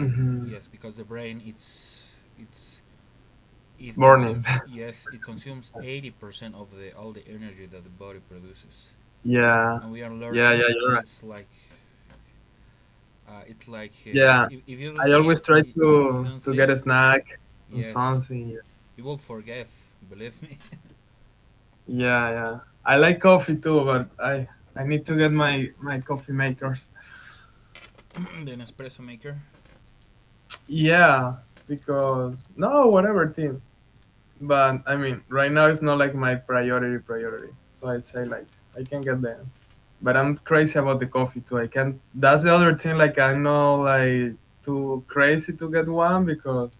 and Hmm. yes, because the brain it's it Morning. consumes, yes, it consumes 80% of the all the energy that the body produces, Yeah, and we are yeah, learning, yeah. and You're right. Yeah, it's like if I you don't always eat, try to you don't get a sleep, snack and yes, something. you will forget, believe me. Yeah, yeah. I like coffee too, but I need to get my coffee makers. The Nespresso maker. Yeah, because no, whatever team. But I mean, right now it's not like my priority. So I'd say like I can get them. But I'm crazy about the coffee too. I can. That's the other thing. Like I'm not like too crazy to get one because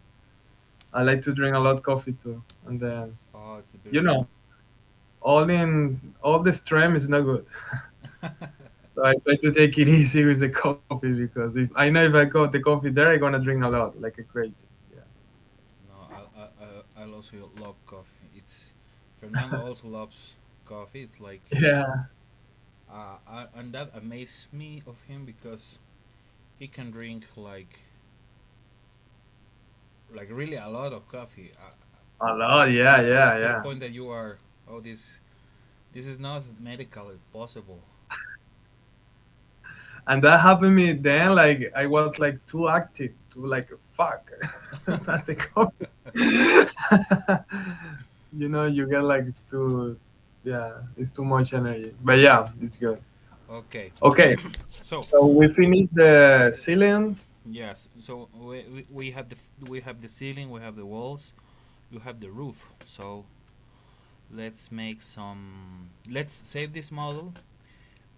I like to drink a lot of coffee too. And then Oh, it's you beautiful. know, all the stream is not good. So I try to take it easy with the coffee because if I know if I got the coffee there, I'm gonna drink a lot like a crazy. Yeah. No, I also love coffee. It's Fernando also loves coffee. It's like, Yeah. and that amazes me of him because he can drink like really a lot of coffee, A lot. Yeah. yes, Yeah. to the Yeah. point that you are, oh, this is not medically possible. And that happened me then. Like I was like too active to like fuck. That's the coffee. You get like too. Yeah, it's too much energy. But yeah, it's good. Okay, Okay, so so we finished the ceiling. yes, so we have the ceiling, we have the walls, you have the roof. So let's save this model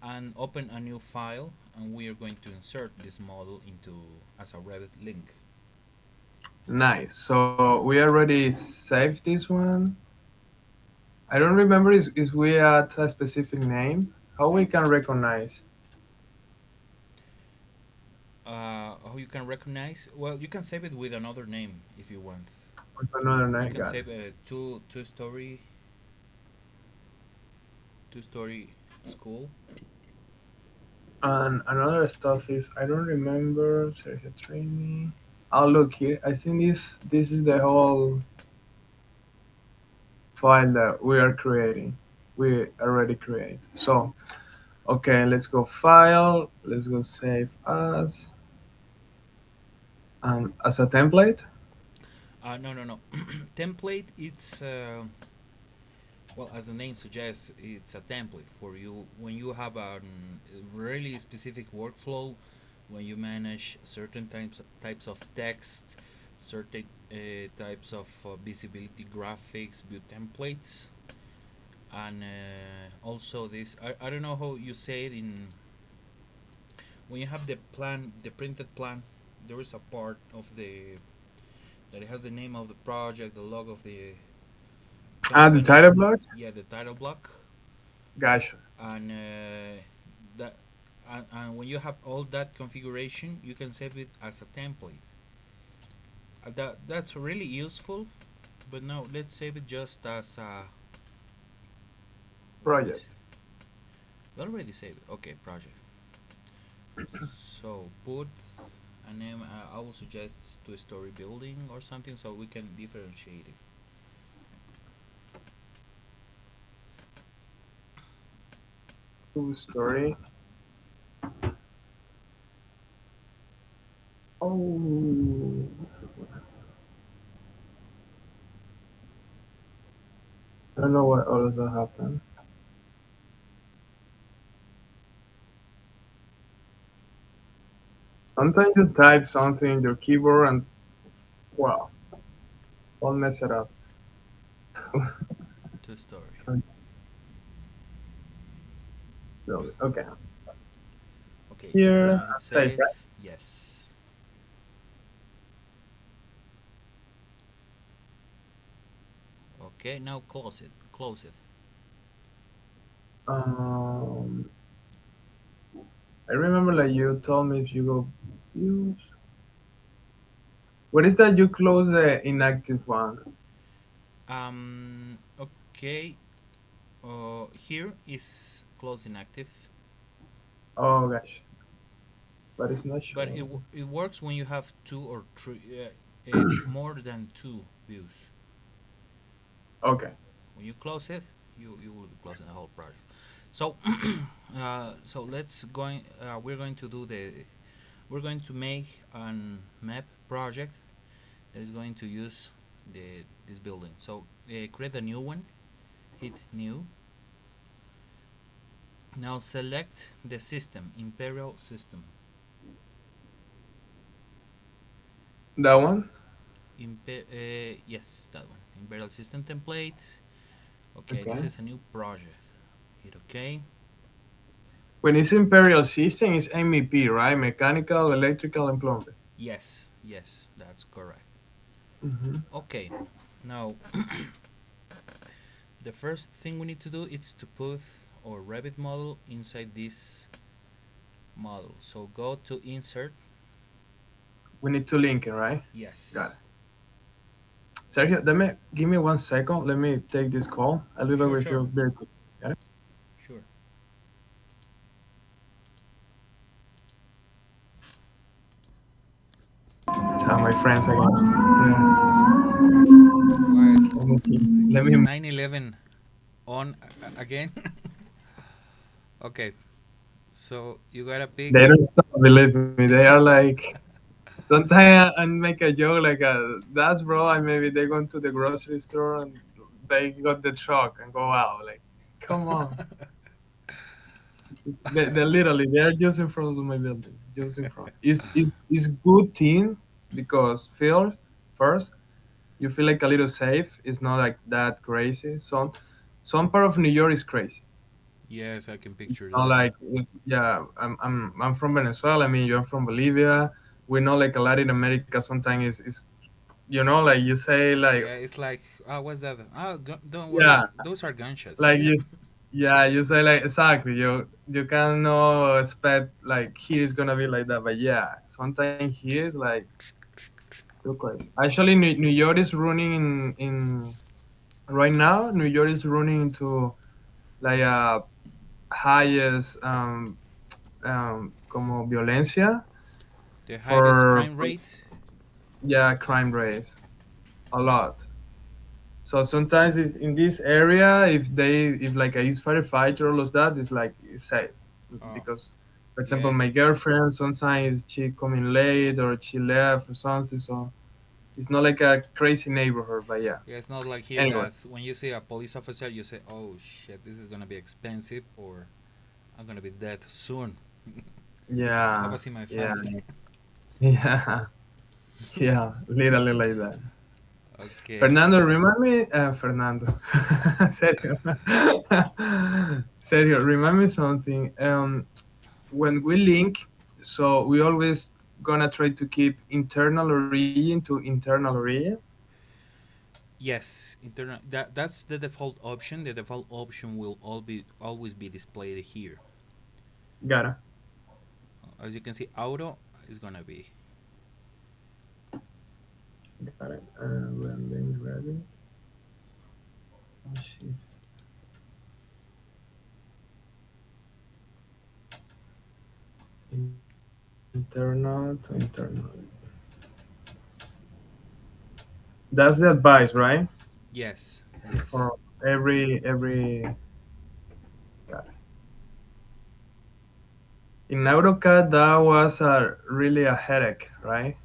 and open a new file, and we are going to insert this model into as a Revit link. Nice. So we already saved this one. I don't remember is we at a specific name. How we can recognize How you can recognize? Well, you can save it with another name if you want. with another You name? can Got it. save a two story school. And another stuff is I don't remember. Sergio training. Oh look here. I think this is the whole file that we are creating. We already create. So okay, let's go file. Let's go save as as a template. No, no, no. Template. It's well, as the name suggests, it's a template for you when you have a really specific workflow, when you manage certain types of text, certain types of visibility graphics, view templates, and also this. I don't know how you say it in when you have the plan, the printed plan. There is a part of the that it has the name of the project, the log of the The company, title block. yeah, the title block, Gotcha. and that and when you have all that configuration, you can save it as a template. That's really useful. But no, let's save it just as a. Where is Project. it? We already saved it. Okay, project. So put a name. I will suggest to a story building or something so we can differentiate it. Two story. Oh, I don't know what also happened. Sometimes you type something in your keyboard and wow, all mess it up. To story. Okay, Okay, here now hit save, save. right? Yes. Okay, now close it. Close it. Um, I remember like you told me if you go views. What is that? You close the inactive one. Okay. Here is close inactive. Oh gosh. but it's not but showing. it works when you have two or three, more than two views. Okay. When you close it, you will be closing the whole project. So so let's going. We're going to do the. We're going to make an map project that is going to use the this building. So create a new one. Hit new. Now select the system, Imperial System. That one? Yes, that one. Imperial System template. Okay, this Okay. is a new project. Hit OK. When it's Imperial System, it's MEP, right? Mechanical, electrical, and plumbing. Yes, yes, that's correct. Mm-hmm. Okay, now the first thing we need to do is to put our Revit model inside this model. So go to Insert. We need to link it, right? Got Yes. it. Sergio, give me 1 second. Let me take this call. I'll be back Sure, with sure, you very quick. Got it? sure. My friends again. Yeah. Why? Let me see. Let It's me. 9/11 on again. Okay, so you gotta pick. They don't stop. Believe me. They are like. Sometimes I make a joke like, "That's bro." And maybe they go to the grocery store and they got the truck and go out. Like, come on. They literally they are just in front of my building, just in front. It's good thing because first you feel like a little safe. It's not like that crazy. Some part of New York is crazy. Yes, I can It's picture not that. like yeah. I'm from Venezuela. I mean, you're from Bolivia. We know like a Latin America. Sometimes is like you say like Yeah, it's like, what's that? Don't yeah, worry, those are gunshots. like Yeah. you yeah, you say like exactly. You cannot expect like here is gonna be like that, but yeah, sometimes here is like too crazy. Actually, New York is running in right now. New York is running into like highest como violencia The highest for, crime rate. yeah, crime rates a lot. So sometimes in this area, if like a is firefighter or all of that, it's like it's safe Oh, because, for example, yeah, my girlfriend sometimes she coming late or she left or something. So it's not like a crazy neighborhood, but yeah. yeah. It's not like here Anyway, that when you see a police officer, you say, "Oh shit, this is gonna be expensive," or "I'm gonna be dead soon." I yeah, was in my yeah, family. yeah, yeah, literally like that. Okay. Fernando, remind me, Fernando, Sergio, Sergio, remind me something. When we link, so we always gonna try to keep internal origin to internal origin. Yes, internet. That's the default option. The default option will always be displayed here. Gotta As you can see, auto is gonna be. got it. Link ready. Oh, shit. Internal to internal. That's the advice, right? Yes, yes. For every. Got it. In AutoCAD, that was really a headache, right?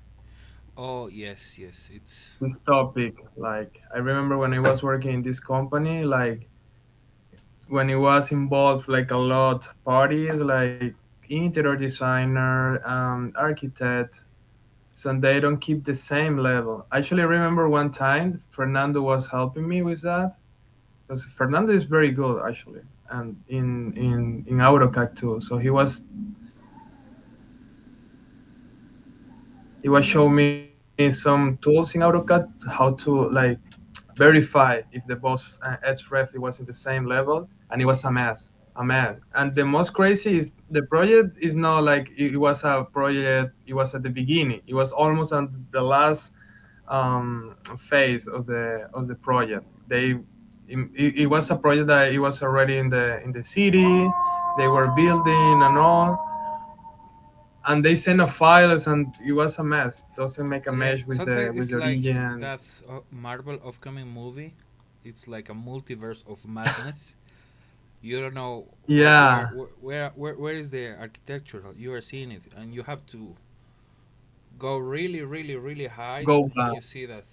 Oh yes, yes. It's This topic, like I remember when I was working in this company, like when it was involved like a lot parties like interior designer, architect, so they don't keep the same level. Actually, I remember one time Fernando was helping me with that because Fernando is very good actually, and in AutoCAD too. So he was showing me some tools in AutoCAD how to like verify if the boss edge ref it was in the same level, and it was a mess. And the most crazy is the project is not like it was a project. It was at the beginning. It was almost on the last phase of the project. It was a project that it was already in the city. They were building and all, and they send a files, and it was a mess. Doesn't make a Yeah, mesh sometimes with it's the like origin. that Marvel upcoming movie. It's like a multiverse of madness. You don't know Yeah, where is the architecture. You are seeing it, and you have to go really, really, really high, go and back. you see that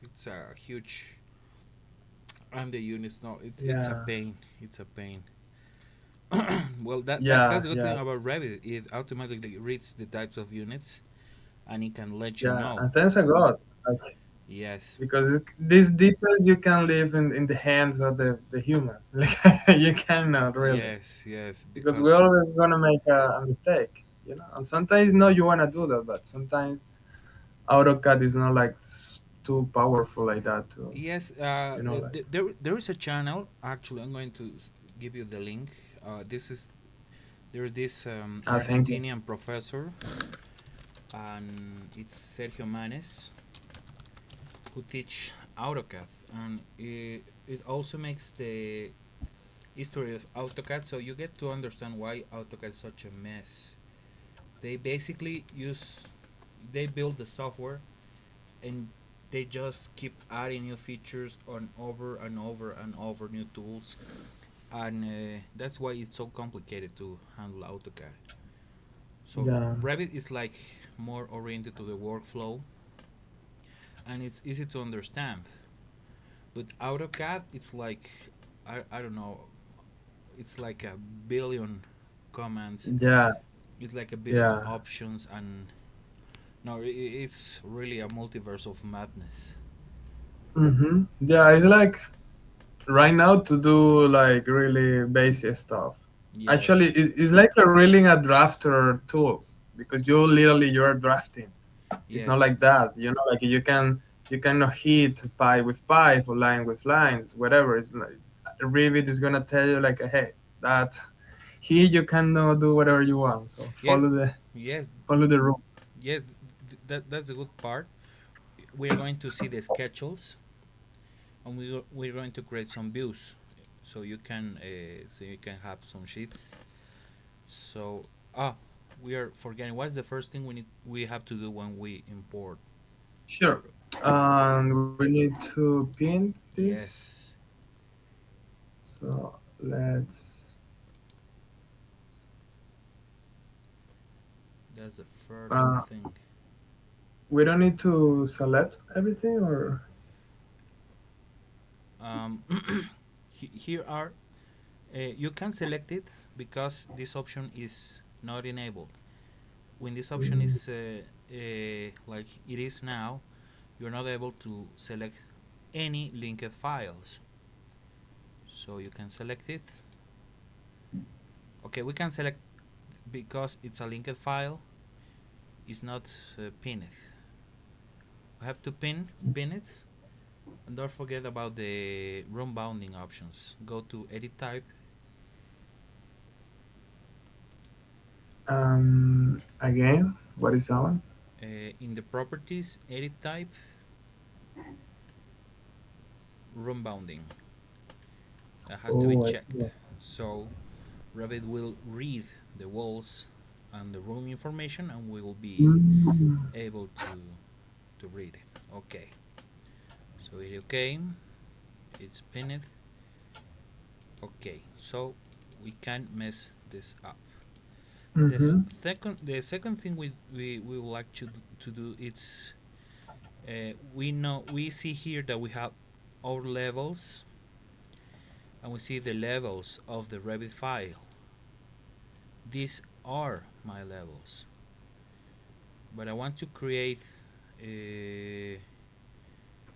it's a huge. And the units, no, it's a Yeah, pain. It's a pain. Well, that's yeah, the good thing yeah, about Revit. It automatically reads the types of units, and it can let you yeah. know. And thanks a God, like, Yes, because these details you can leave in the hands of the humans. Like, you cannot really, yes, yes. because we're Because always gonna make a mistake, you know. And sometimes no, you wanna do that, but sometimes AutoCAD is not like too powerful like that to, yes, like. there is a channel. Actually, I'm going to give you the link. This is There is this Thank you. Argentinian professor, and it's Sergio Manes, who teach AutoCAD, and it also makes the history of AutoCAD, so you get to understand why AutoCAD is such a mess. They basically they build the software, and they just keep adding new features on over and over and over, new tools, and that's why it's so complicated to handle AutoCAD. So Yeah, Revit is like more oriented to the workflow, and it's easy to understand. But AutoCAD, it's like I don't know, it's like a billion commands. yeah, It's like a billion yeah. options, and no, it's really a multiverse of madness. Yeah, it's like right now to do like really basic stuff. Actually, Yes, it's like a really a drafter tools, because you're drafting. It's not yes, like that, like you cannot hit pi with pi or line with lines, whatever. It's like Revit is gonna tell you like, hey, that here you cannot do whatever you want. So yes, yes, follow the rule. yes. That's a good part. We're going to see the schedules, and we're going to create some views, so you can have some sheets. So we are forgetting, what's the first thing we have to do when we import Sure. auto. And we need to pin this. Yes, So let's. that's the first Uh, thing. we don't need to select everything, or. um, Here are you can select it because this option is not enabled. When this option Mm, is like it is now, you're not able to select any linked files. So you can select it. Okay, we can select because it's a linked file. It's not pinned. We have to pin it, and don't forget about the room bounding options. Go to edit type. again, what is that one? In the properties, edit type, room bounding. That has to be Oh, I see. checked. So Revit will read the walls and the room information, and we will be Mm, able to read it. Okay. So it okay. It's pinned. Okay. So we can mess this up. mm-hmm. The second thing we would like to do is we see here that we have our levels, and we see the levels of the Revit file. These are my levels, but I want to create a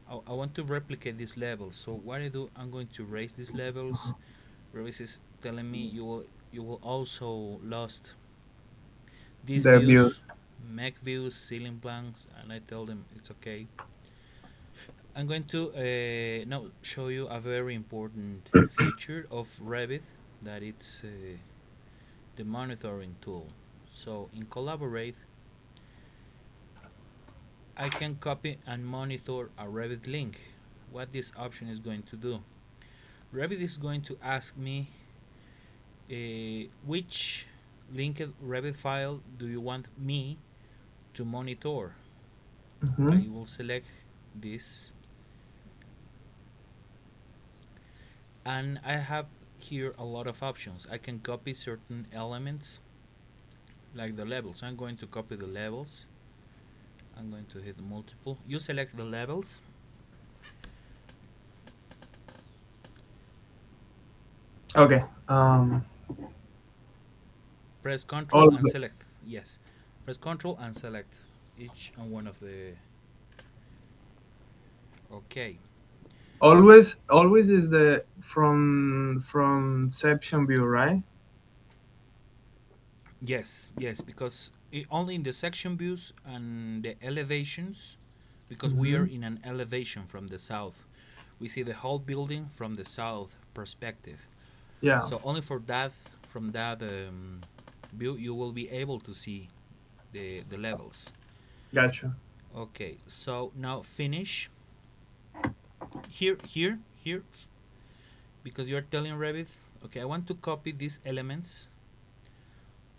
I want to replicate these levels. So what I do, I'm going to raise these levels. Revit is telling me you will also lost these The views. views, make views, ceiling plans, and I tell them it's okay. I'm going to now show you a very important feature of Revit, that it's the monitoring tool. So in Collaborate, I can copy and monitor a Revit link. What this option is going to do? Revit is going to ask me which linked Revit file do you want me to monitor? Mm-hmm. I will select this, and I have here a lot of options. I can copy certain elements like the levels. I'm going to copy the levels. I'm going to hit multiple. You select the levels, Okay. press Control and Always, select. Yes, press Control and select each and one of the. Okay. always is the from section view, right? Yes, yes, because only in the section views and the elevations, because we are Mm-hmm. in an elevation from the south. We see the whole building from the south perspective. Yeah. So only for that, from that view, you will be able to see the levels. Gotcha. Okay, so now finish here, because you're telling Revit. Okay, I want to copy these elements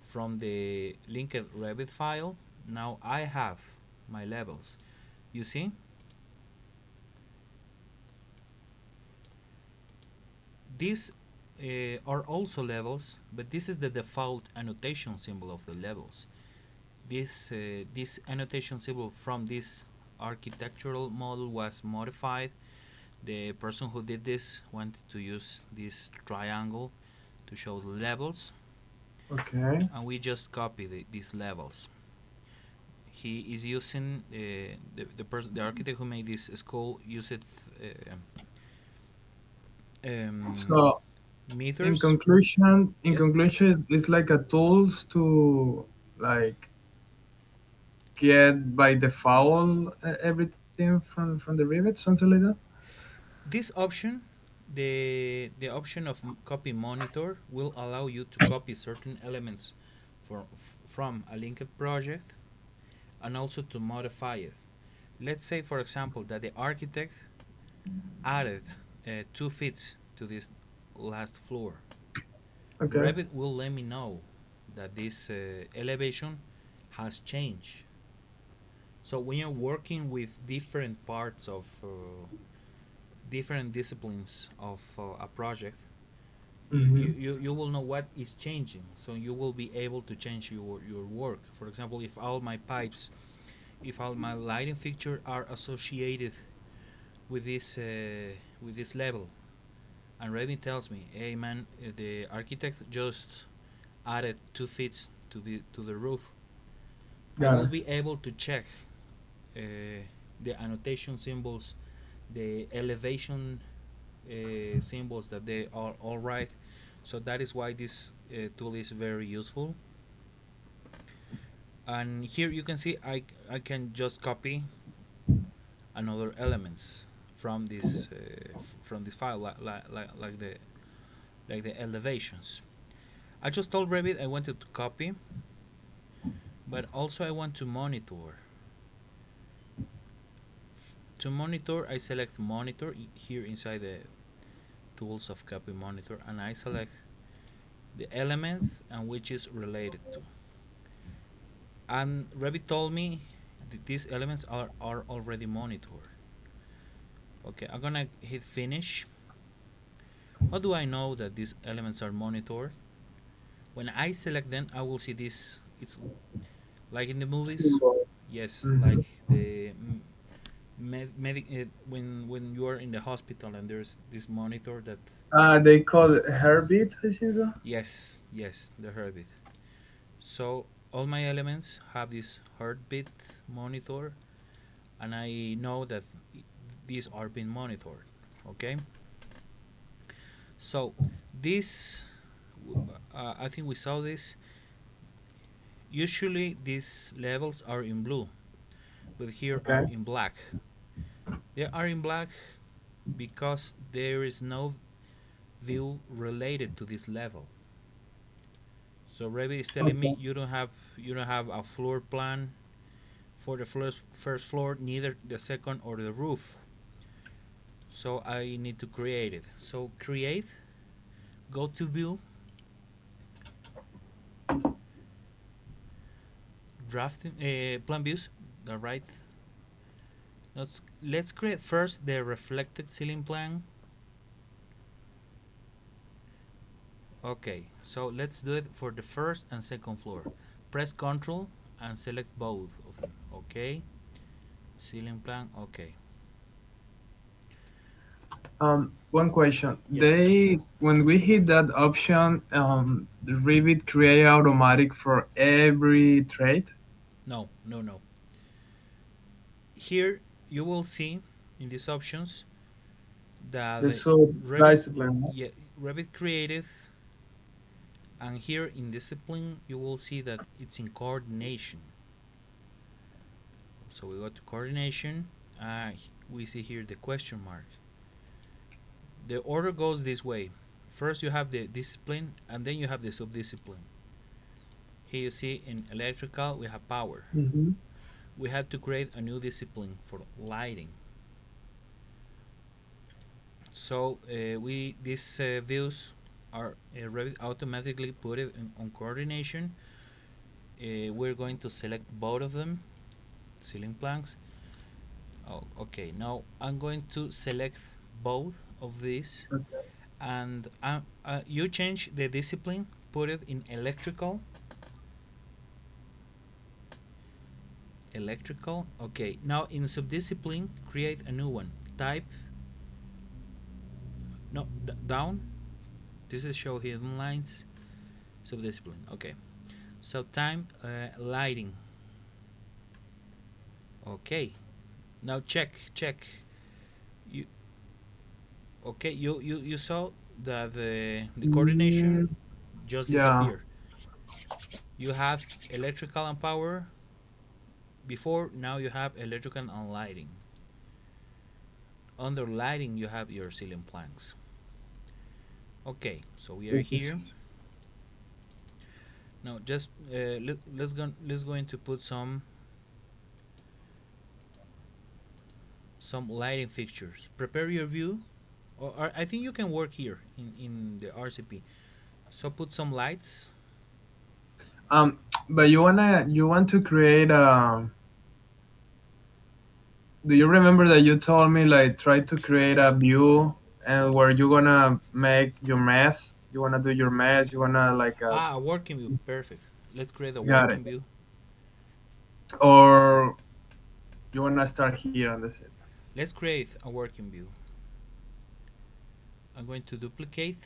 from the linked Revit file. Now I have my levels. You see, these are also levels, but this is the default annotation symbol of the levels. This annotation symbol from this architectural model was modified. The person who did this wanted to use this triangle to show the levels, Okay. and we just copy these levels. He is using the architect who made this school used um, So meters. in Yes. conclusion, it's like a tools to like get by default everything from the Revit, something like that. This option, the option of copy monitor, will allow you to copy certain elements from a linked project and also to modify it. Let's say, for example, that the architect added 2 feet to this last floor. Okay. Revit will let me know that this elevation has changed. So when you're working with different parts of different disciplines of a project, Mm-hmm. you will know what is changing. So you will be able to change your work. For example, if all my lighting fixture are associated with this level, and Revit tells me, hey man, the architect just added 2 feet to the roof, I Got will it. be able to check uh, the annotation symbols, the elevation symbols, that they are all right. So that is why this tool is very useful. And here you can see I can just copy another elements from this file, like the elevations. I just told Revit I wanted to copy, but also I want to monitor. To monitor, I select monitor here inside the tools of copy monitor, and I select the element and which is related to. And Revit told me these elements are already monitored. Okay, I'm gonna hit finish. How do I know that these elements are monitored? When I select them, I will see this. It's like in the movies. Symbol. Yes, Mm-hmm. like the medic when you are in the hospital and there's this monitor that. They call it Herbit, I think so. Yes, yes, the heartbeat. So all my elements have this heartbeat monitor, and I know that these are being monitored. Okay, so this, I think we saw this. Usually these levels are in blue, but here are Okay. in black. They are in black because there is no view related to this level. So Revit is telling me Okay. you don't have a floor plan for the first floor, neither the second or the roof. So I need to create it. So create, go to view, drafting plan views. The right. Let's create first the reflected ceiling plan. Okay, so let's do it for the first and second floor. Press Ctrl and select both of them. Okay, ceiling plan. Okay. One question. Yes. They when we hit that option, the Revit create automatic for every trade. No, no, no. Here you will see in these options that The the so Revit, discipline. yeah, Revit Creative, and here in discipline you will see that it's in coordination. So we go to coordination. We see here the question mark. The order goes this way. First you have the discipline, and then you have the subdiscipline. Here you see in electrical we have power. Mm-hmm. We had to create a new discipline for lighting. So we these views are automatically put it on coordination. We're going to select both of them, ceiling planks. Oh, okay. Now I'm going to select both of these, Okay. and you change the discipline. Put it in electrical. Electrical. Okay. Now in subdiscipline, create a new one. Type no down. This is show hidden lines. Subdiscipline. Okay. So time lighting. Okay. Now check. You okay? You saw that the coordination Mm, just yeah. disappeared. You have electrical and power before. Now you have electrical and lighting. Under lighting you have your ceiling planks. Okay, so we are here. Now just let's go into put some lighting fixtures. Prepare your view. Or I think you can work here in the RCP. So put some lights. But you want to create do you remember that you told me like try to create a view and where you're gonna make your mess? You wanna do your mess, you wanna like A working view. Perfect. Let's create a got it. working view. Or you wanna start here and that's it. Let's create a working view. I'm going to duplicate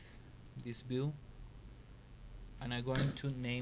this view, and I'm going to name